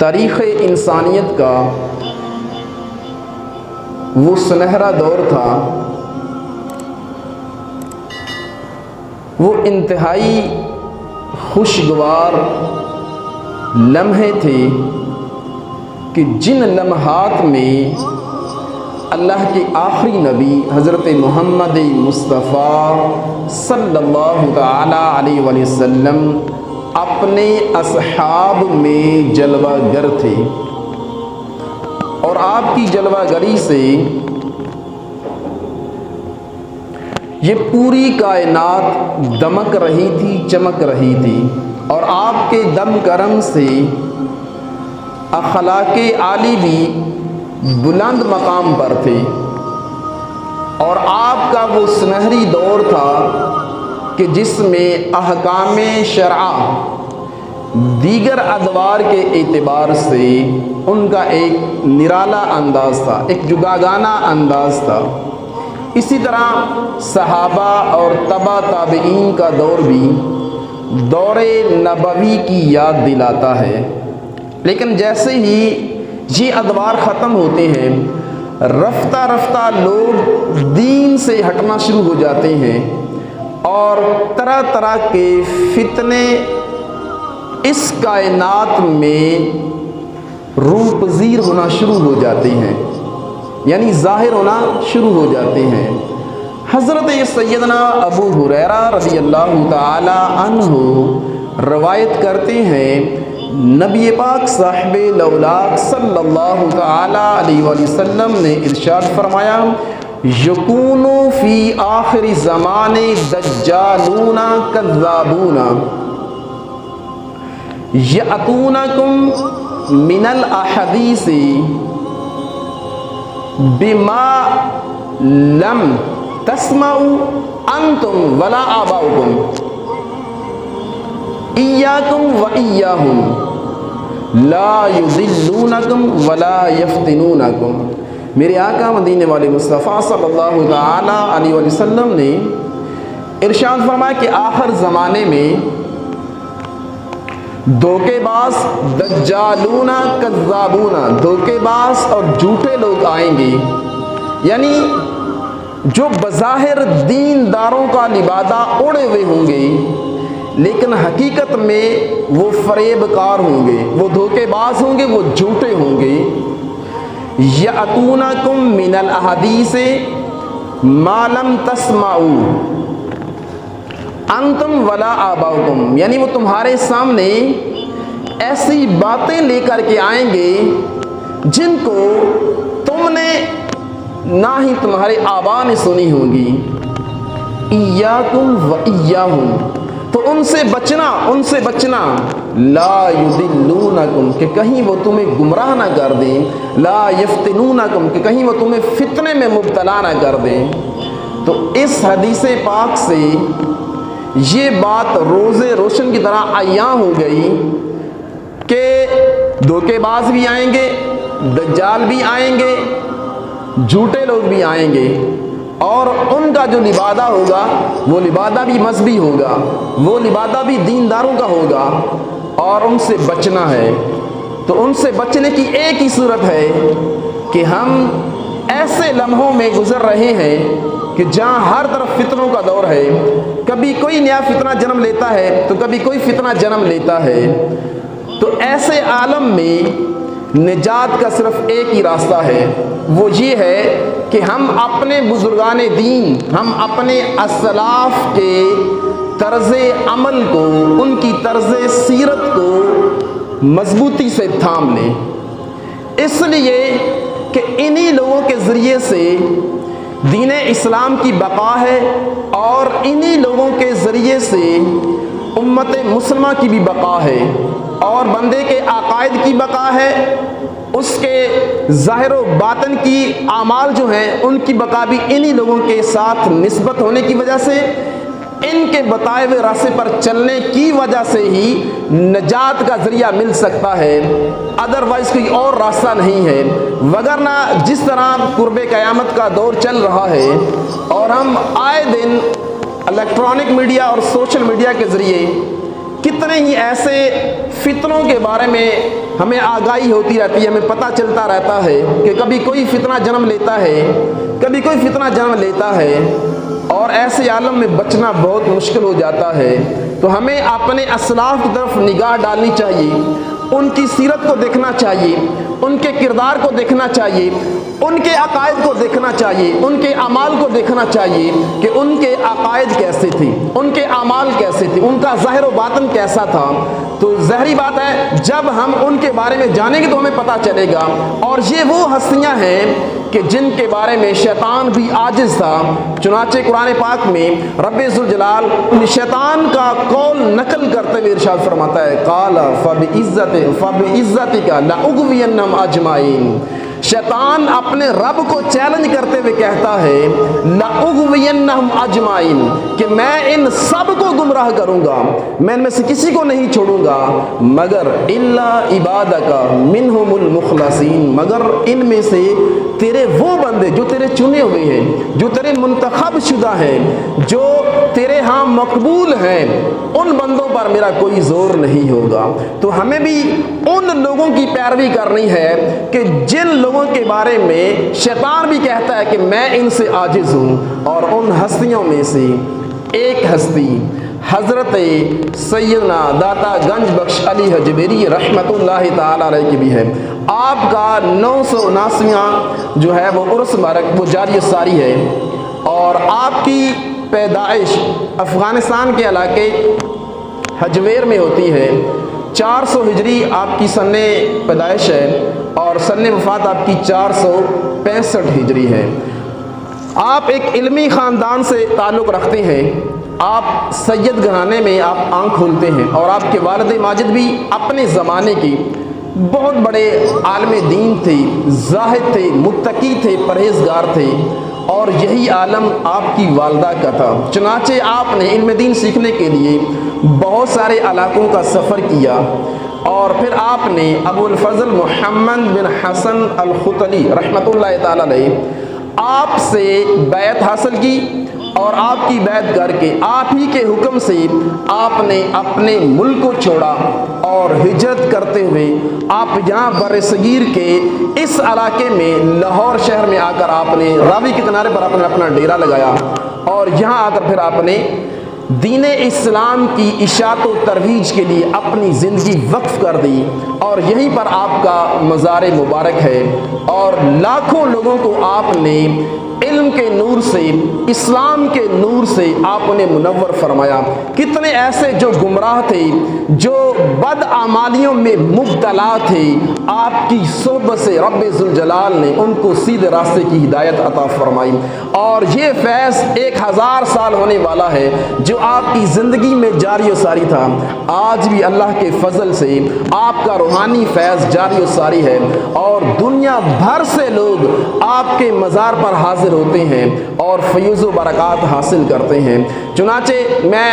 تاریخ انسانیت کا وہ سنہرا دور تھا، وہ انتہائی خوشگوار لمحے تھے کہ جن لمحات میں اللہ کے آخری نبی حضرت محمد مصطفیٰ صلی اللہ تعالیٰ علیہ وآلہ وسلم اپنے اصحاب میں جلوہ گر تھے، اور آپ کی جلوہ گری سے یہ پوری کائنات دمک رہی تھی، چمک رہی تھی، اور آپ کے دم کرم سے اخلاق عالی بھی بلند مقام پر تھے، اور آپ کا وہ سنہری دور تھا کہ جس میں احکام شرع دیگر ادوار کے اعتبار سے ان کا ایک نرالا انداز تھا، ایک جداگانہ انداز تھا۔ اسی طرح صحابہ اور تبع تابعین کا دور بھی دور نبوی کی یاد دلاتا ہے، لیکن جیسے ہی یہ ادوار ختم ہوتے ہیں رفتہ رفتہ لوگ دین سے ہٹنا شروع ہو جاتے ہیں، اور طرح طرح کے فتنے اس کائنات میں روح پذیر ہونا شروع ہو جاتے ہیں، یعنی ظاہر ہونا شروع ہو جاتے ہیں۔ حضرت سیدنا ابو ہریرہ رضی اللہ تعالی عنہ روایت کرتے ہیں، نبی پاک صاحب لولاک صلی اللہ تعالی علیہ وآلہ وسلم نے ارشاد فرمایا، یکون فی آخر زمان دجالون کذابون یأتونکم من الاحادیث بما لم تسمعوا انتم ولا آباؤکم ایاکم و ایاہم لا یضلونکم ولا یفتنونکم۔ میرے آقا مدینے والے مصطفیٰ صلی اللہ تعالی علیہ وآلہ وسلم نے ارشاد فرمایا کہ آخر زمانے میں دھوکے باز دجالون کذابون، دھوکے باز اور جھوٹے لوگ آئیں گے، یعنی جو بظاہر دینداروں کا لبادہ اوڑے ہوئے ہوں گے لیکن حقیقت میں وہ فریب کار ہوں گے، وہ دھوکے باز ہوں گے، وہ جھوٹے ہوں گے۔ یأتونکم من الاحادیث ما لم تسمعوا انتم ولا آباؤکم، یعنی وہ تمہارے سامنے ایسی باتیں لے کر کے آئیں گے جن کو تم نے نہ ہی تمہارے آبا نے سنی ہوں گی۔ ایاکم و ایاہم، تو ان سے بچنا، لا یضلونکم، کہ کہیں وہ تمہیں گمراہ نہ کر دیں، لا یفتنونکم، کہ کہیں وہ تمہیں فتنے میں مبتلا نہ کر دیں۔ تو اس حدیث پاک سے یہ بات روز روشن کی طرح عیاں ہو گئی کہ دھوکے باز بھی آئیں گے، دجال بھی آئیں گے، جھوٹے لوگ بھی آئیں گے، اور ان کا جو لبادہ ہوگا وہ لبادہ بھی مذہبی ہوگا، وہ لبادہ بھی دینداروں کا ہوگا، اور ان سے بچنا ہے۔ تو ان سے بچنے کی ایک ہی صورت ہے کہ ہم ایسے لمحوں میں گزر رہے ہیں کہ جہاں ہر طرف فتنوں کا دور ہے، کبھی کوئی نیا فتنہ جنم لیتا ہے تو کبھی کوئی فتنہ جنم لیتا ہے۔ تو ایسے عالم میں نجات کا صرف ایک ہی راستہ ہے، وہ یہ ہے کہ ہم اپنے بزرگان دین، ہم اپنے اسلاف کے طرز عمل کو، ان کی طرز سیرت کو مضبوطی سے تھام لیں، اس لیے کہ انہی لوگوں کے ذریعے سے دین اسلام کی بقا ہے، اور انہی لوگوں کے ذریعے سے امت مسلمہ کی بھی بقا ہے، اور بندے کے عقائد کی بقا ہے، اس کے ظاہر و باطن کی اعمال جو ہیں ان کی بقا بھی انہی لوگوں کے ساتھ نسبت ہونے کی وجہ سے، ان کے بتائے ہوئے راستے پر چلنے کی وجہ سے ہی نجات کا ذریعہ مل سکتا ہے، ادروائز کوئی اور راستہ نہیں ہے۔ وگرنہ جس طرح قرب قیامت کا دور چل رہا ہے اور ہم آئے دن الیکٹرانک میڈیا اور سوشل میڈیا کے ذریعے کتنے ہی ایسے فتنوں کے بارے میں ہمیں آگاہی ہوتی رہتی ہے، ہمیں پتہ چلتا رہتا ہے کہ کبھی کوئی فتنہ جنم لیتا ہے، کبھی کوئی فتنہ جنم لیتا ہے، اور ایسے عالم میں بچنا بہت مشکل ہو جاتا ہے۔ تو ہمیں اپنے اسلاف کی طرف نگاہ ڈالنی چاہیے، ان کی سیرت کو دیکھنا چاہیے، ان کے کردار کو دیکھنا چاہیے، ان کے عقائد کو دیکھنا چاہیے، ان کے اعمال کو دیکھنا چاہیے کہ ان کے عقائد کیسے تھے، ان کے اعمال کیسے تھے، ان کا ظاہر و باطن کیسا تھا۔ تو ظاہری بات ہے جب ہم ان کے بارے میں جانیں گے تو ہمیں پتہ چلے گا۔ اور یہ وہ ہستیاں ہیں کہ جن کے بارے میں شیطان بھی عاجز تھا۔ چنانچہ قرآن پاک میں رب ذوالجلال شیطان کا قول نقل کرتے ہوئے ارشاد فرماتا ہے، قال فبعزتک لأغوینہم اجمعین۔ شیطان اپنے رب کو چیلنج کرتے ہوئے کہتا ہے لأغوینہم اجمعین، کہ میں ان سب کو گمراہ کروں گا، میں ان میں سے کسی کو نہیں چھوڑوں گا، مگر الا عبادک منہم المخلصین، مگر ان میں سے تیرے وہ بندے جو تیرے چنے ہوئے ہیں، جو تیرے منتخب شدہ ہیں، جو تیرے ہاں مقبول ہیں، ان بندوں پر میرا کوئی زور نہیں ہوگا۔ تو ہمیں بھی ان لوگوں کی پیروی کرنی ہے کہ جن لوگوں کے بارے میں شیطان بھی کہتا ہے کہ میں ان سے عاجز ہوں۔ اور ان ہستیوں میں سے ایک ہستی حضرت سیدنا داتا گنج بخش علی حجویری رحمۃ اللہ تعالی علیہ کی بھی ہے۔ آپ کا 979واں جو ہے وہ عرس مبارک وہ جاری ساری ہے، اور آپ کی پیدائش افغانستان کے علاقے حجویر میں ہوتی ہے۔ 400 ہجری آپ کی سن پیدائش ہے، اور سن وفات آپ کی 465 ہجری ہے۔ آپ ایک علمی خاندان سے تعلق رکھتے ہیں، آپ سید گھرانے میں آپ آنکھ کھولتے ہیں، اور آپ کے والد ماجد بھی اپنے زمانے کی بہت بڑے عالم دین تھے، زاہد تھے، متقی تھے، پرہیزگار تھے، اور یہی عالم آپ کی والدہ کا تھا۔ چنانچہ آپ نے علم دین سیکھنے کے لیے بہت سارے علاقوں کا سفر کیا، اور پھر آپ نے ابو الفضل محمد بن حسن الختلی رحمۃ اللہ تعالی علیہ آپ سے بیعت حاصل کی، اور آپ کی بیعت کر کے آپ ہی کے حکم سے آپ نے اپنے ملک کو چھوڑا، اور ہجرت کرتے ہوئے آپ یہاں بر صغیر کے اس علاقے میں لاہور شہر میں آ کر آپ نے راوی کے کنارے پر آپ نے اپنا ڈیرا لگایا، اور یہاں آ کر پھر آپ نے دین اسلام کی اشاعت و ترویج کے لیے اپنی زندگی وقف کر دی، اور یہیں پر آپ کا مزار مبارک ہے۔ اور لاکھوں لوگوں کو آپ نے علم کے نور سے، اسلام کے نور سے آپ نے منور فرمایا۔ کتنے ایسے جو گمراہ تھے، جو بد اعمالیوں میں مبتلا تھے، آپ کی صحبت سے رب ذوالجلال نے ان کو سیدھے راستے کی ہدایت عطا فرمائی۔ اور یہ فیض 1000 سال ہونے والا ہے جو آپ کی زندگی میں جاری و ساری تھا، آج بھی اللہ کے فضل سے آپ کا روحانی فیض جاری و ساری ہے، اور دنیا بھر سے لوگ آپ کے مزار پر حاضر ہوتے ہیں اور فیض و برکات حاصل کرتے ہیں۔ چنانچہ میں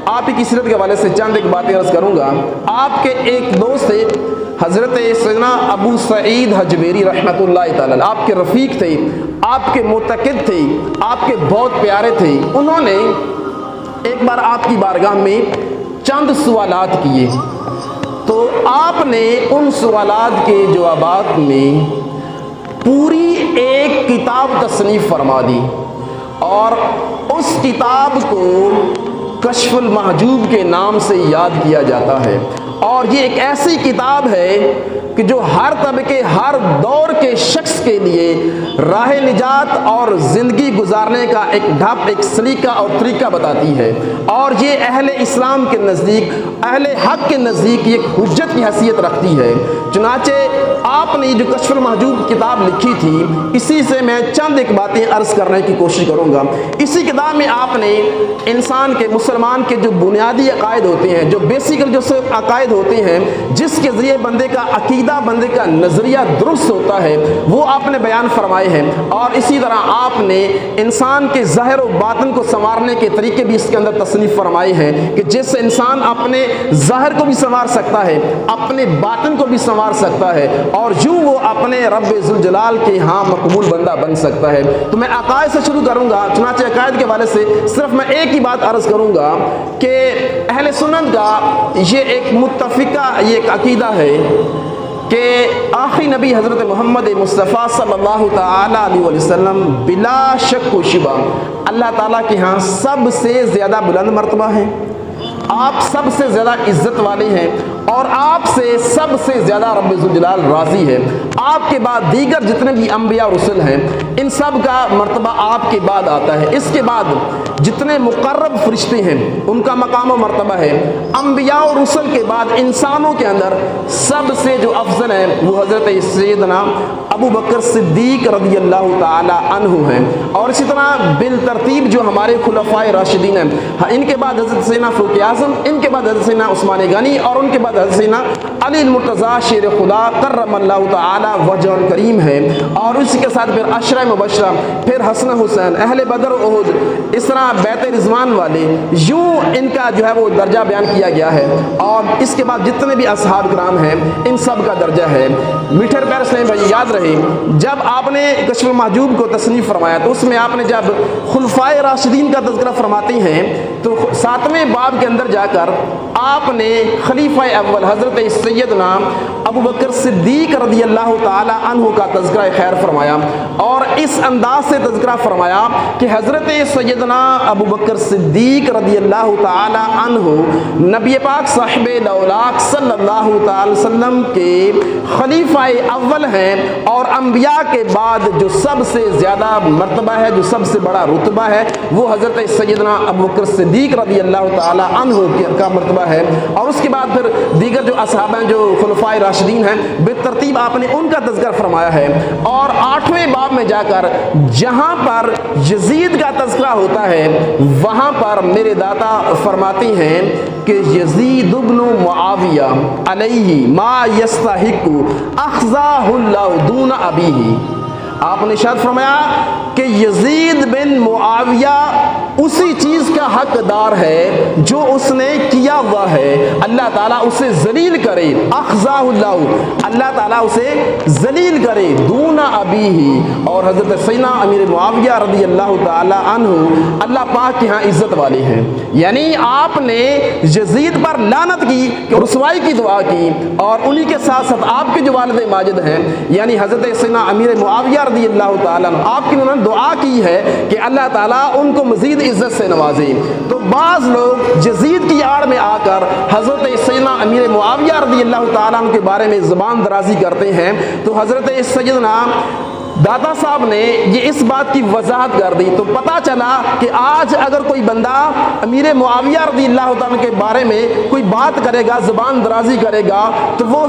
آپ ہی کی سیرت کے حوالے سے چند ایک باتیں عرض کروں گا۔ آپ کے ایک دوست تھے حضرت سیدنا ابو سعید حجویری رحمۃ اللہ تعالی، آپ کے رفیق تھے، آپ کے معتقد تھے، آپ کے بہت پیارے تھے۔ انہوں نے ایک بار آپ کی بارگاہ میں چند سوالات کیے، تو آپ نے ان سوالات کے جوابات میں پوری ایک کتاب تصنیف فرما دی، اور اس کتاب کو کشف المحجوب کے نام سے یاد کیا جاتا ہے۔ اور یہ ایک ایسی کتاب ہے کہ جو ہر طبقے، ہر دور کے شخص کے لیے راہ نجات اور زندگی گزارنے کا ایک ڈھب، ایک سلیقہ اور طریقہ بتاتی ہے، اور یہ اہل اسلام کے نزدیک، اہل حق کے نزدیک ایک حجت کی حیثیت رکھتی ہے۔ چنانچہ آپ نے جو کشف المحجوب کتاب لکھی تھی، اسی سے میں چند ایک باتیں عرض کرنے کی کوشش کروں گا۔ اسی کتاب میں آپ نے انسان کے، مسلمان کے جو بنیادی عقائد ہوتے ہیں، جو بیسیکل جو عقائد ہوتے ہیں، جس کے ذریعے بندے کا عقیدہ، بندے کا نظریہ درست ہوتا ہے، وہ آپ نے بیان فرمائے ہیں۔ اور اسی طرح آپ نے انسان کے ظاہر و باطن کو سنوارنے کے طریقے بھی اس کے اندر تصنیف فرمائے ہیں، کہ جس سے انسان اپنے ظاہر کو بھی سنوار سکتا ہے، اپنے باطن کو بھی سنوار سکتا ہے، اور یوں وہ اپنے رب ذوالجلال کے ہاں مقبول بندہ بن سکتا ہے۔ تو میں عقائد سے شروع کروں گا۔ چنانچہ عقائد کے حوالے سے صرف میں ایک ہی بات عرض کروں گا کہ اہل سنت کا یہ ایک متفقہ، یہ ایک عقیدہ ہے کہ آخری نبی حضرت محمد مصطفیٰ صلی اللہ تعالیٰ علیہ وسلم بلا شک و شبہ اللہ تعالیٰ کے ہاں سب سے زیادہ بلند مرتبہ ہیں، آپ سب سے زیادہ عزت والے ہیں، اور آپ سے سب سے زیادہ رب ذوالجلال راضی ہے۔ آپ کے بعد دیگر جتنے بھی انبیاء اور رسل ہیں ان سب کا مرتبہ آپ کے بعد آتا ہے۔ اس کے بعد جتنے مقرب فرشتے ہیں ان کا مقام و مرتبہ ہے۔ انبیاء اور رسل کے بعد انسانوں کے اندر سب سے جو افضل ہیں وہ حضرت سیدنا ابو بکر صدیق رضی اللہ تعالی عنہ ہیں، اور اسی طرح بالترتیب جو ہمارے خلفائے راشدین ہیں، ان کے بعد حضرت سیدنا فاروق اعظم، ان کے بعد حضرت سیدنا عثمان غنی، اور ان کے بعد حضرت سیدنا علی المرتضیٰ شیر خدا کرم اللہ تعالی وجہ کریم ہے، اور اسی کے ساتھ پھر عشرہ مبشرہ، پھر حسن حسین، اہل بدر و احد، اس طرح بیت رضوان والے، یوں ان کا جو ہے وہ درجہ بیان کیا گیا ہے۔ اور اس کے بعد جتنے بھی اصحاب کرام ہیں ان سب کا درجہ ہے۔ میٹھے پیارے اسلامی بھائی یاد رہے، جب آپ نے کشف المحجوب کو تصنیف فرمایا تو اس میں آپ نے جب خلفائے راشدین کا تذکرہ فرماتے ہیں تو 7ویں باب کے اندر جا کر آپ نے خلیفہ اول حضرت سیدنا ابو بکر صدیق رضی اللہ تعالی عنہ کا تذکرہ خیر فرمایا، اور اس انداز سے تذکرہ فرمایا کہ حضرت سیدنا ابو بکر صدیق رضی اللہ تعالی عنہ نبی پاک صاحب لولاک صلی اللہ تعالی وسلم کے خلیفہ اول ہیں، اور انبیاء کے بعد جو سب سے زیادہ مرتبہ ہے، جو سب سے بڑا رتبہ ہے، وہ حضرت سیدنا ابو بکر صدیق رضی اللہ تعالی عنہ کا مرتبہ ہے۔ اور اس کے بعد پھر دیگر جو اصحاب ہیں جو خلفائے راشدین ہیں بالترتیب آپ نے ان کا تذکرہ فرمایا ہے۔ اور 8ویں باب میں جا کر جہاں پر یزید کا تذکرہ ہوتا ہے وہاں پر میرے داتا فرماتے ہیں کہ یزید ابن معاویہ علیہ ما یستحق اخذہ اللہ دون ابیہ، آپ نے ارشاد فرمایا کہ یزید بن معاویہ اسی چیز کا حقدار ہے جو اس نے کیا ہوا ہے، اللہ تعالیٰ اسے ذلیل کرے، اخذہ اللہ، اللہ تعالیٰ اسے ذلیل کرے، دون ابیہ، اور حضرت سیدنا امیر معاویہ رضی اللہ تعالی عنہ اللہ پاک کے ہاں عزت والے ہیں۔ یعنی آپ نے یزید پر لعنت کی، رسوائی کی دعا کی، اور انہی کے ساتھ ساتھ آپ کے جو والد ماجد ہیں یعنی حضرت سیدنا امیر معاویہ رضی اللہ تعالیٰ عنہ، آپ کی انہوں نے دعا کی ہے کہ اللہ تعالیٰ ان کو مزید عزت سے نوازے۔ تو بعض لوگ یزید کی آڑ میں آ کر حضرت سیدنا امیر معاویہ رضی اللہ تعالیٰ عنہ کے بارے میں زبان درازی کرتے ہیں، تو حضرت سیدنا داتا صاحب نے یہ اس بات کی وضاحت کر دی۔ تو پتہ چلا کہ آج اگر کوئی بندہ امیر معاویہ رضی اللہ تعالیٰ کے بارے میں کوئی بات کرے گا، زبان درازی کرے گا، تو وہ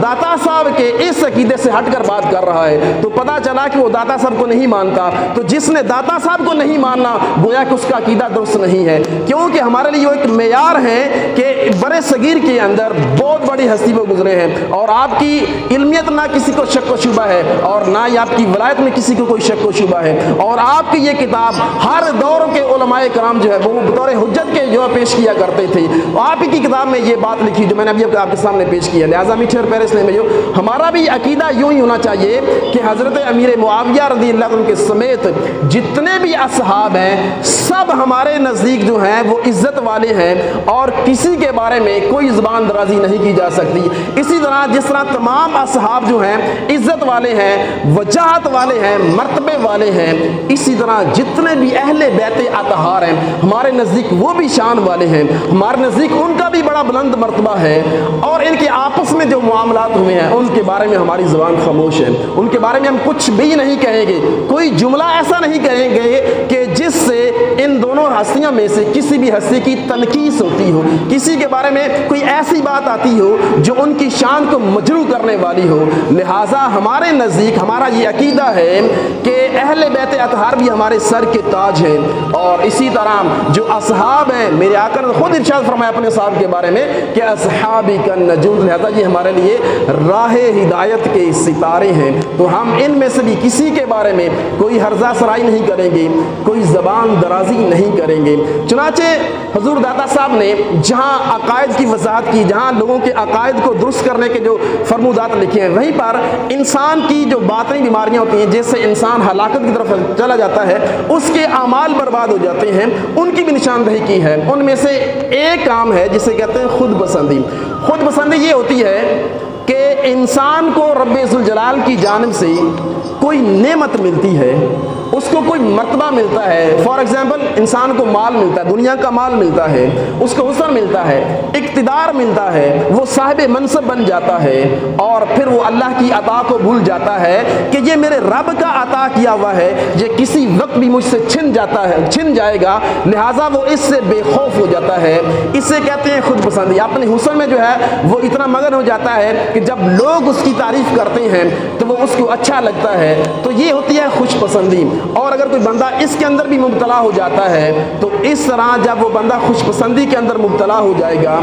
داتا صاحب کے اس عقیدے سے ہٹ کر بات کر رہا ہے، تو پتہ چلا کہ وہ داتا صاحب کو نہیں مانتا۔ تو جس نے داتا صاحب کو نہیں ماننا گویا کہ اس کا عقیدہ درست نہیں ہے، کیونکہ ہمارے لیے وہ ایک معیار ہے کہ برے صغیر کے اندر بہت بڑی ہستی وہ گزرے ہیں، اور آپ کی علمیت نہ کسی کو شک و شبہ ہے، اور نہ ہی آپ کی ولایت میں کسی کو کوئی شک و شبہ ہے، اور آپ کی یہ کتاب ہر دور کے علماء کرام جو ہے وہ بطور حجت کے جو پیش کیا کرتے تھے، آپ ہی کی کتاب میں یہ بات لکھی جو میں نے ابھی آپ کے سامنے پیش کی ہے۔ لہٰذا میٹھے اور پیارے اسلامی بھائیو، ہمارا بھی عقیدہ یوں ہی ہونا چاہیے کہ حضرت امیر معاویہ رضی اللہ عنہ کے سمیت جتنے بھی اصحاب ہیں سب ہمارے نزدیک جو ہیں وہ عزت والے ہیں، اور کسی کے بارے میں کوئی زبان درازی نہیں کی جا سکتی۔ اسی طرح جس طرح تمام اصحاب جو ہیں عزت والے ہیں، وجاہت والے ہیں، مرتبے والے ہیں، اسی طرح جتنے بھی اہل بیت اطہار ہیں ہمارے نزدیک وہ بھی شان والے ہیں، ہمارے نزدیک ان کا بھی بڑا بلند مرتبہ ہے، اور ان کے آپس میں جو معاملات ہوئے ہیں ان کے بارے میں ہماری زبان خاموش ہے، ان کے بارے میں ہم کچھ بھی نہیں کہیں گے، کوئی جملہ ایسا نہیں کہیں گے کہ جس سے ان دونوں ہستیاں میں سے کسی بھی ہستی کی تنقیص ہوتی ہو، کسی کے بارے میں کوئی ایسی بات آتی ہو جو ان کی شان کو مجروح کرنے والی ہو۔ لہٰذا ہمارے نزدیک ہمارا یہ عقیدہ ہے کہ اہل بیت اطہار بھی ہمارے سر کے تاج ہیں، اور اسی طرح جو اصحاب ہیں میرے آقا نے خود ارشاد فرمایا اپنے صحابہ کے بارے میں کہ اصحابی کا نجوم، لہذا یہ ہمارے لیے راہ ہدایت کے ستارے ہیں۔ تو ہم ان میں سے بھی کسی کے بارے میں کوئی ہرزہ سرائی نہیں کریں گے، کوئی زبان درازی نہیں کریں گے۔ چنانچہ حضور داتا صاحب نے جہاں عقائد کی وضاحت کی، جہاں لوگوں کے عقائد کو درست کرنے کے جو فرمودات لکھے ہیں، وہیں پر انسان کی جو باطنی بیماریاں ہوتی ہیں جس سے انسان ہلاکت کی طرف چلا جاتا ہے، اس کے اعمال برباد ہو جاتے ہیں، ان کی بھی نشاندہی کی ہے۔ ان میں سے ایک کام ہے جسے کہتے ہیں خود پسندی۔ خود پسندی یہ ہوتی ہے کہ انسان کو رب ذوالجلال کی جانب سے کوئی نعمت ملتی ہے، اس کو کوئی مرتبہ ملتا ہے، فار ایگزامپل انسان کو مال ملتا ہے، دنیا کا مال ملتا ہے، اس کو حسن ملتا ہے، اقتدار ملتا ہے، وہ صاحب منصب بن جاتا ہے، اور پھر وہ اللہ کی عطا کو بھول جاتا ہے کہ یہ میرے رب کا عطا کیا ہوا ہے، یہ کسی وقت بھی مجھ سے چھن جائے گا، لہٰذا وہ اس سے بے خوف ہو جاتا ہے۔ اسے کہتے ہیں خود پسندی۔ اپنے حسن میں جو ہے وہ اتنا مگن ہو جاتا ہے کہ جب لوگ اس کی تعریف کرتے ہیں تو وہ اس کو اچھا لگتا ہے، تو یہ ہوتی ہے خوش پسندی۔ اور اگر کوئی بندہ اس کے اندر بھی مبتلا ہو جاتا ہے تو اس طرح جب وہ بندہ خوش پسندی کے اندر مبتلا ہو جائے گا،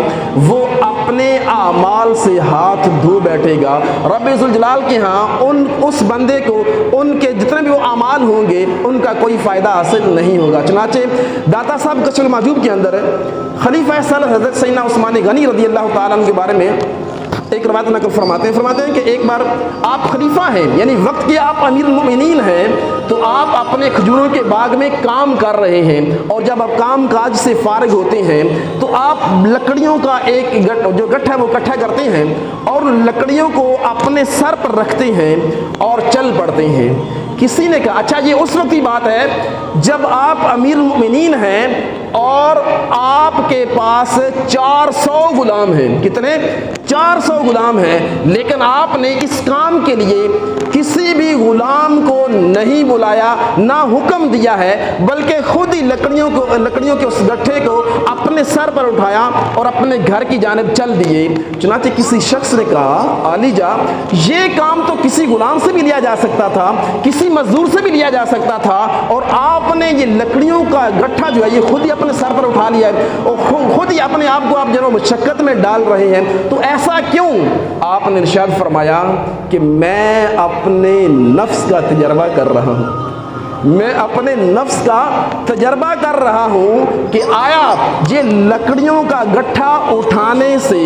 وہ اپنے اعمال سے ہاتھ دھو بیٹھے گا۔ رب ذوالجلال کے ہاں اس بندے کو ان کے جتنے بھی وہ اعمال ہوں گے ان کا کوئی فائدہ حاصل نہیں ہوگا۔ چنانچہ داتا صاحب کشف المحجوب کے اندر خلیفہ ثالث حضرت سیدنا عثمان غنی رضی اللہ تعالیٰ عنہ کے بارے میں ایک روایت نقل فرماتے ہیں کہ ایک بار آپ خلیفہ ہیں، یعنی وقت کے آپ امیر المؤمنین ہیں، تو آپ اپنے کھجوروں کے باغ میں کام کر رہے ہیں، اور جب آپ کام کاج سے فارغ ہوتے ہیں تو آپ لکڑیوں کا ایک جو گٹھ ہے وہ اکٹھا کرتے ہیں اور لکڑیوں کو اپنے سر پر رکھتے ہیں اور چل پڑتے ہیں۔ کسی نے کہا اچھا یہ اس وقت کی بات ہے جب آپ امیر المؤمنین ہیں اور آپ کے پاس 400 غلام ہیں۔ کتنے؟ 400 غلام ہیں، لیکن آپ نے اس کام کے لیے کسی بھی غلام کو نہیں بلایا، نہ حکم دیا ہے، بلکہ خود ہی لکڑیوں کے اس گٹھے کو اپنے سر پر اٹھایا اور اپنے گھر کی جانب چل دیے۔ چنانچہ کسی شخص نے کہا عالی جا یہ کام تو کسی غلام سے بھی لیا جا سکتا تھا، کسی مزدور سے بھی لیا جا سکتا تھا، اور آپ نے یہ لکڑیوں کا گٹھا جو ہے یہ خود ہی اپنے سر پر اٹھا لیا ہے اور خود ہی اپنے آپ کو آپ جو مشقت میں ڈال رہے ہیں، تو ایسا کیوں؟ آپ نے ارشاد فرمایا کہ میں اپنے نفس کا تجربہ کر رہا ہوں، میں اپنے نفس کا تجربہ کر رہا ہوں کہ آیا یہ لکڑیوں کا گٹھا اٹھانے سے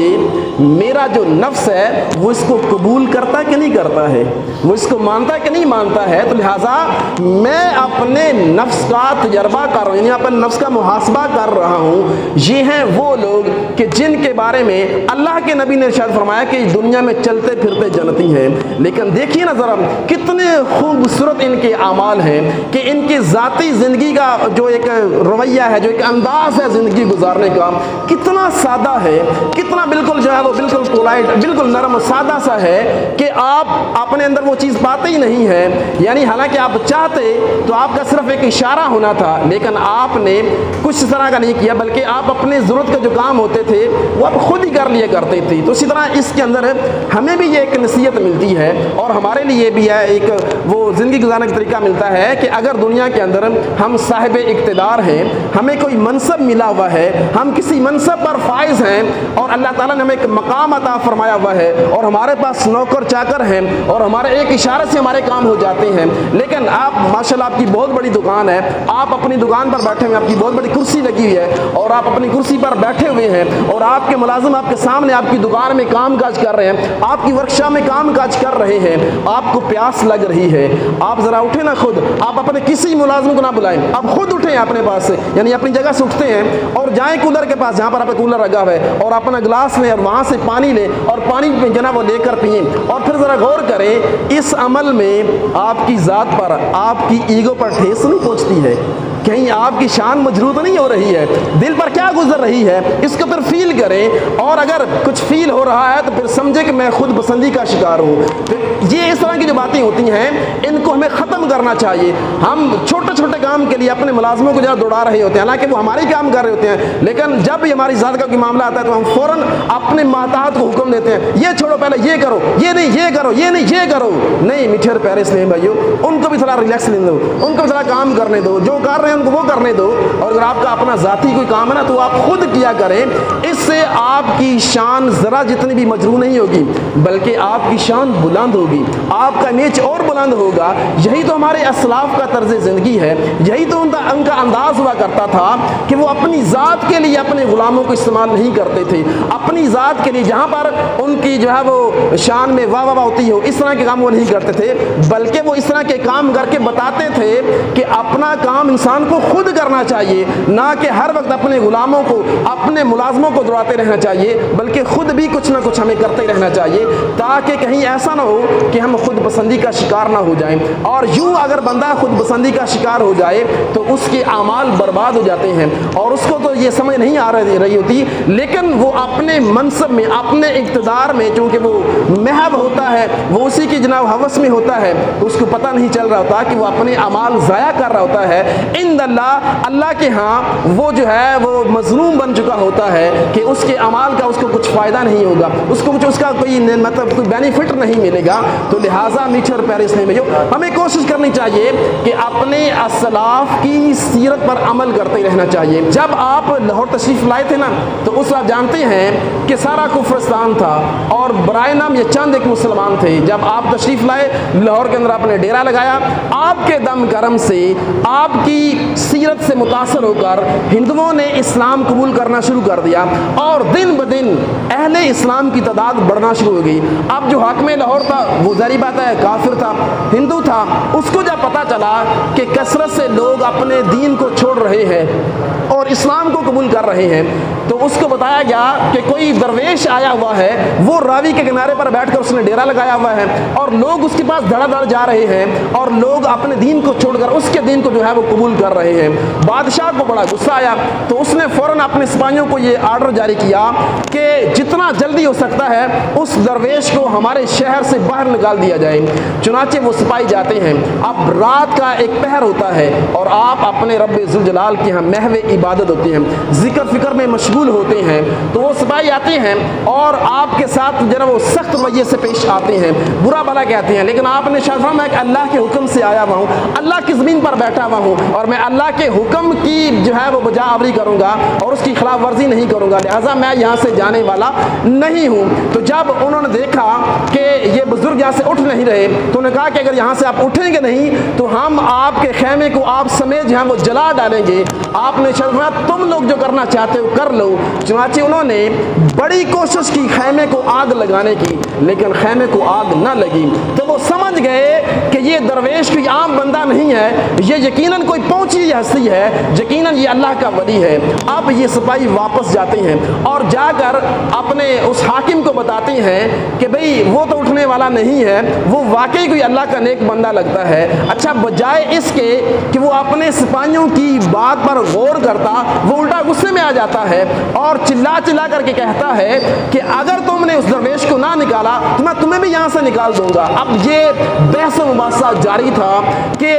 میرا جو نفس ہے وہ اس کو قبول کرتا ہے کہ نہیں کرتا ہے، وہ اس کو مانتا ہے کہ نہیں مانتا ہے۔ تو لہٰذا میں اپنے نفس کا تجربہ کر رہا ہوں، یعنی اپنے نفس کا محاسبہ کر رہا ہوں۔ یہ ہیں وہ لوگ کہ جن کے بارے میں اللہ کے نبی نے ارشاد فرمایا کہ دنیا میں چلتے پھرتے جنتی ہیں، لیکن دیکھیے نا ذرا کتنے خوبصورت ان کے اعمال ہیں کہ ان کی ذاتی زندگی کا جو ایک رویہ ہے، جو ایک انداز ہے زندگی گزارنے کا، کتنا سادہ ہے، کتنا بالکل جو ہے وہ بالکل پولائٹ، بالکل نرم سادہ سا ہے کہ آپ اپنے اندر وہ چیز پاتے ہی نہیں ہے۔ یعنی حالانکہ آپ چاہتے تو آپ کا صرف ایک اشارہ ہونا تھا، لیکن آپ نے کچھ اس طرح کا نہیں کیا، بلکہ آپ اپنے ضرورت کے جو کام ہوتے تھے وہ آپ خود ہی کر لیا کرتے تھے۔ تو اسی طرح اس کے اندر ہمیں بھی یہ ایک نصیحت ملتی ہے اور ہمارے لیے بھی ہے ایک وہ زندگی گزارنے کا طریقہ ملتا ہے کہ اگر دنیا کے اندر ہم صاحب اقتدار ہیں، ہمیں کوئی منصب ملا ہوا ہے، ہم کسی منصب پر فائز ہیں اور اللہ تعالیٰ نے ہمیں ایک مقام عطا فرمایا ہوا ہے اور ہمارے پاس نوکر چاکر ہیں اور ہمارے ایک اشارے سے ہمارے کام ہو جاتے ہیں، لیکن آپ ماشاءاللہ آپ کی بہت بڑی دکان ہے، آپ اپنی دکان پر بیٹھے ہوئے، آپ کی بہت بڑی کرسی لگی ہوئی ہے اور آپ اپنی کرسی پر بیٹھے ہوئے ہیں اور آپ کے ملازم آپ کے سامنے آپ کی دکان میں کام کاج کر رہے ہیں، آپ کی ورکشاپ میں کام کاج کر رہے ہیں، آپ کو پیاس لگ رہی ہے، آپ ذرا اٹھیں نا، خود آپ اپنے کسی ملازم کو نہ بلائیں، آپ خود اٹھیں اپنے پاس سے، یعنی اپنی جگہ سے اٹھتے ہیں اور جائیں کولر کے پاس جہاں پر آپ کا کولر لگا ہوا ہے اور اپنا گلاس لیں اور وہاں سے پانی لیں اور پانی میں جناب وہ لے کر پئیں، اور پھر ذرا غور کریں اس عمل میں آپ کی ذات پر، آپ کی ایگو پر ٹھیس نہیں پہنچتی ہے، کہیں آپ کی شان مجروح نہیں ہو رہی ہے، دل پر کیا گزر رہی ہے، اس کو پھر فیل کریں، اور اگر کچھ فیل ہو رہا ہے تو پھر سمجھے کہ میں خود پسندی کا شکار ہوں۔ یہ اس طرح کی جو باتیں ہوتی ہیں ان کو ہمیں ختم کرنا چاہیے۔ ہم چھوٹے چھوٹے کام کے لیے اپنے ملازموں کو جب دوڑا رہے ہوتے ہیں، حالانکہ وہ ہمارے کام کر رہے ہوتے ہیں، لیکن جب بھی ہماری ذات کا کوئی معاملہ آتا ہے تو ہم فوراً اپنے ماتحت کو حکم دیتے ہیں، یہ چھوڑو، پہلے یہ کرو، یہ نہیں یہ کرو، یہ نہیں یہ کرو۔ نہیں میٹھے پیارے اسلام بھائیو، ان کو بھی تھوڑا ریلیکس لینے دو، ان کو بھی تھوڑا کام کرنے دو، جو کر رہے ہیں ان کو وہ کرنے دو، اور اگر آپ کا اپنا ذاتی کوئی کام ہے نا تو آپ خود کیا کریں، اس سے آپ کی شان ذرا جتنی بھی مجروح نہیں ہوگی بلکہ آپ کی شان بلند ہوگی، آپ کا امیج اور بلند ہوگا۔ یہی تو ہمارے اسلاف کا طرز زندگی ہے، یہی تو ان کا انداز ہوا کرتا تھا کہ وہ اپنی ذات کے لیے اپنے غلاموں کو استعمال نہیں کرتے تھے، اپنی ذات کے لیے جہاں پر ان کی جو ہے وہ شان میں واہ واہ ہوتی ہو اس طرح کے کام وہ نہیں کرتے تھے، بلکہ وہ اس طرح کے کام کر کے بتاتے تھے کہ اپنا کام انسان انسان کو خود کرنا چاہیے، نہ کہ ہر وقت اپنے غلاموں کو، اپنے ملازموں کو دوڑاتے رہنا چاہیے، بلکہ خود بھی کچھ نہ کچھ ہمیں کرتے رہنا چاہیے، تاکہ کہیں ایسا نہ ہو کہ ہم خود پسندی کا شکار نہ ہو جائیں۔ اور یوں اگر بندہ خود پسندی کا شکار ہو جائے تو اس کے اعمال برباد ہو جاتے ہیں، اور اس کو تو یہ سمجھ نہیں آ رہی ہوتی، لیکن وہ اپنے منصب میں، اپنے اقتدار میں، چونکہ وہ محب ہوتا ہے، وہ اسی کی جناب ہوس میں ہوتا ہے، اس کو پتہ نہیں چل رہا ہوتا کہ وہ اپنے اعمال ضائع کر رہا ہوتا ہے۔ عند اللہ کے ہاں وہ جو ہے وہ مظلوم بن چکا ہوتا ہے کہ اس کے اعمال کا اس کو کچھ فائدہ نہیں ہوگا، اس کو کچھ اس کا کوئی مطلب کوئی بینیفٹ نہیں ملے گا۔ تو لہٰذا میٹھے اور پیارے اسلامی بھائیو، ہمیں کوشش کرنی چاہیے کہ اپنے اسلاف کی سیرت پر عمل کرتے رہنا چاہیے۔ جب آپ لاہور تشریف لائے تھے نا، تو اس وقت جانتے ہیں کہ سارا کفرستان تھا اور برائے نام یہ چند ایک مسلمان تھے۔ جب آپ تشریف لائے لاہور کے اندر، آپ نے ڈیرا لگایا، آپ کے دم کرم سے، آپ کی سیرت سے متاثر ہو کر ہندوؤں نے اسلام قبول کرنا شروع کر دیا، اور دن بدن اہل اسلام کی تعداد بڑھنا شروع ہو گئی۔ اب جو حاکم لاہور تھا وہ ظاہری بات ہے کافر تھا، ہندو تھا، اس کو جب پتہ چلا کہ کثرت سے لوگ اپنے دین کو چھوڑ رہے ہیں اور اسلام کو قبول کر رہے ہیں، تو اس کو بتایا گیا کہ کوئی درویش آیا ہوا ہے، وہ راوی کے کنارے پر بیٹھ کر اس نے ڈیرا لگایا ہوا ہے، اور لوگ اس کے پاس دھڑا دھڑ جا رہے ہیں، اور لوگ اپنے دین کو چھوڑ کر اس کے دین کو جو ہے وہ قبول کر رہے ہیں۔ بادشاہ کو بڑا غصہ آیا، تو اس نے فوراً اپنے سپاہیوں کو یہ آرڈر جاری کیا کہ جتنا جلدی ہو سکتا ہے اس درویش کو ہمارے شہر سے باہر نکال دیا جائے۔ چنانچہ وہ سپاہی جاتے ہیں، اب رات کا ایک پہر ہوتا ہے، اور آپ اپنے رب ذوالجلال کے ہاں محو عبادت ہوتے ہیں، ذکر فکر میں مشغول ہوتے ہیں، تو وہ سپاہی آتے ہیں اور آپ کے ساتھ جو ہے وہ سخت رویے سے پیش آتے ہیں، برا بھلا کہتے ہیں، لیکن آپ نے شاید فرمایا کہ اللہ کے حکم سے آیا ہوا ہوں، اللہ کی زمین پر بیٹھا ہوا ہوں، اور میں اللہ کے حکم کی جو ہے وہ بجا آوری کروں گا اور اس کی خلاف ورزی نہیں کروں گا، لہٰذا میں یہاں سے جانے والا نہیں ہوں۔ تو جب انہوں نے دیکھا کہ یہ بزرگ یہاں سے اٹھ نہیں رہے، تو انہوں نے کہا کہ اگر یہاں سے آپ اٹھیں گے نہیں تو ہم آپ کے خیمے کو آپ سمیت جو ہے وہ جلا ڈالیں گے۔ آپ نے فرمایا تم لوگ جو کرنا چاہتے ہو کر لو۔ چنانچہ انہوں نے بڑی کوشش کی خیمے کو آگ لگانے کی، لیکن خیمے کو آگ نہ لگی، تو وہ سمجھ گئے کہ یہ درویش کوئی عام بندہ نہیں ہے، یہ یقیناً کوئی پہنچی ہستی ہے، یقیناً یہ اللہ کا ولی ہے۔ اب یہ سپاہی واپس جاتے ہیں اور جا کر اپنے اس حاکم کو بتاتے ہیں کہ بھئی وہ تو اٹھنے والا نہیں ہے، وہ واقعی کوئی اللہ کا نیک بندہ لگتا ہے۔ اچھا، بجائے اس کے کہ وہ اپنے سپاہیوں کی بات پر غور کرتا، وہ الٹا غصے میں آ جاتا ہے اور چلا چلا کر کے کہتا ہے کہ اگر تم نے اس درویش کو نہ نکالا تو میں تمہیں بھی یہاں سے نکال دوں گا۔ اب یہ بحث و مباحثہ جاری تھا کہ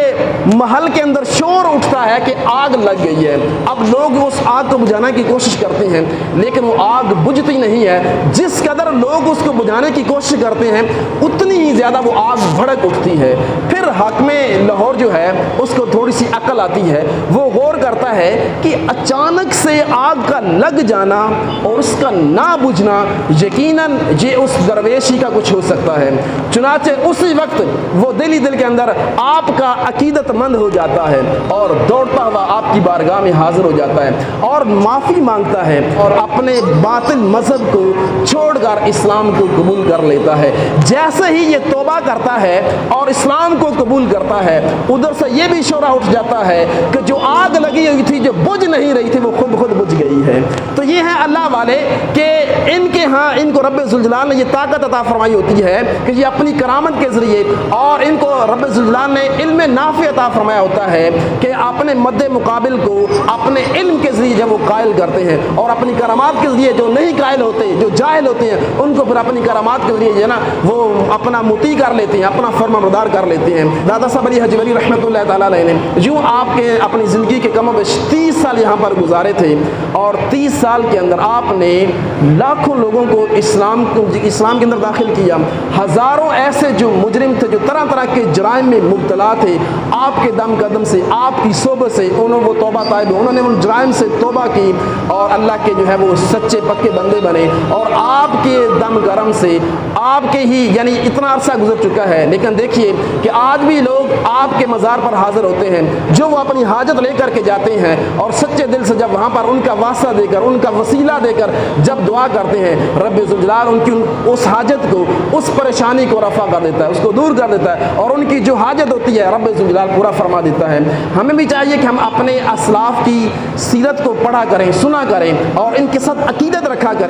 محل کے اندر شور اٹھتا ہے کہ آگ لگ گئی ہے۔ اب لوگ اس آگ کو بجھانے کی کوشش کرتے ہیں، لیکن وہ آگ بجھتی نہیں ہے۔ جس قدر لوگ اس کو بجھانے کی کوشش کرتے ہیں اتنی ہی زیادہ وہ آگ بھڑک اٹھتی ہے۔ پھر حاکم لاہور جو ہے اس کو تھوڑی سی عقل آتی ہے، وہ غور کرتا ہے کہ اچانک سے آگ کا لگ جانا اور اس کا نہ بجھنا یقیناً یہ اس درویشی کا کچھ ہو سکتا ہے۔ چنانچہ اسی وقت وہ دل ہی دل کے اندر آپ کا عقیدت مند ہو جاتا ہے اور دوڑتا ہوا آپ کی بارگاہ میں حاضر ہو جاتا ہے اور معافی مانگتا ہے اور اپنے باطل مذہب کو چھوڑ کر اسلام کو قبول کر لیتا ہے۔ جیسے ہی یہ توبہ کرتا ہے اور اسلام کو قبول کرتا ہے، ادھر سے یہ بھی شورا اٹھ جاتا ہے کہ جو آگ لگی ہوئی تھی، جو بجھ نہیں رہی تھی، وہ خود بجھ گئی ہے۔ تو یہ ہیں اللہ والے کہ ان کے ہاں ان کو رب ذوالجلال نے یہ طاقت عطا فرمائی ہوتی ہے کہ یہ اپنی کرامت کے ذریعے، اور ان کو رب ذوالجلال نے علم نافع عطا فرمایا ہوتا ہے کہ اپنے مد مقابل کو اپنے علم کے ذریعے جب وہ قائل کرتے ہیں، اور اپنی کرامات کے ذریعے جو نہیں قائل ہوتے، جو جاہل ہوتے ہیں، ان کو پھر اپنی کرامات کے ذریعے جو ہے نا وہ اپنا مطیع کر لیتے ہیں، اپنا فرما بردار کر لیتے ہیں۔ دادا صاحب علی حج ولی رحمۃ اللہ تعالیٰ علیہ نے یوں آپ کے اپنی زندگی کے کم و بیش 30 سال یہاں پر گزارے تھے، اور 30 سال کے اندر آپ نے لاکھوں لوگوں کو اسلام کے اندر داخل کیا۔ ہزاروں ایسے جو مجرم تھے، جو طرح طرح کے جرائم میں مبتلا تھے، آپ کے دم قدم سے، آپ کی صحبت سے وہ توبہ طائب، انہوں نے ان جرائم سے توبہ کی اور اللہ کے جو ہے وہ سچے پکے بندے بنے، اور آپ کے دم گرم سے آپ کے ہی یعنی اتنا عرصہ گزر چکا ہے، لیکن دیکھیے کہ آج بھی لوگ لوگ آپ کے مزار پر حاضر ہوتے ہیں، جو وہ اپنی حاجت لے کر کے جاتے ہیں اور سچے دل سے جب وہاں پر ان کا واسطہ دے کر، ان کا وسیلہ دے کر جب دعا کرتے ہیں، رب ذوالجلال ان کی اس حاجت کو، اس پریشانی کو رفع کر دیتا ہے، اس کو دور کر دیتا ہے، اور ان کی جو حاجت ہوتی ہے رب ذوالجلال پورا فرما دیتا ہے۔ ہمیں بھی چاہیے کہ ہم اپنے اسلاف کی سیرت کو پڑھا کریں، سنا کریں اور ان کے ساتھ عقیدت رکھا کریں۔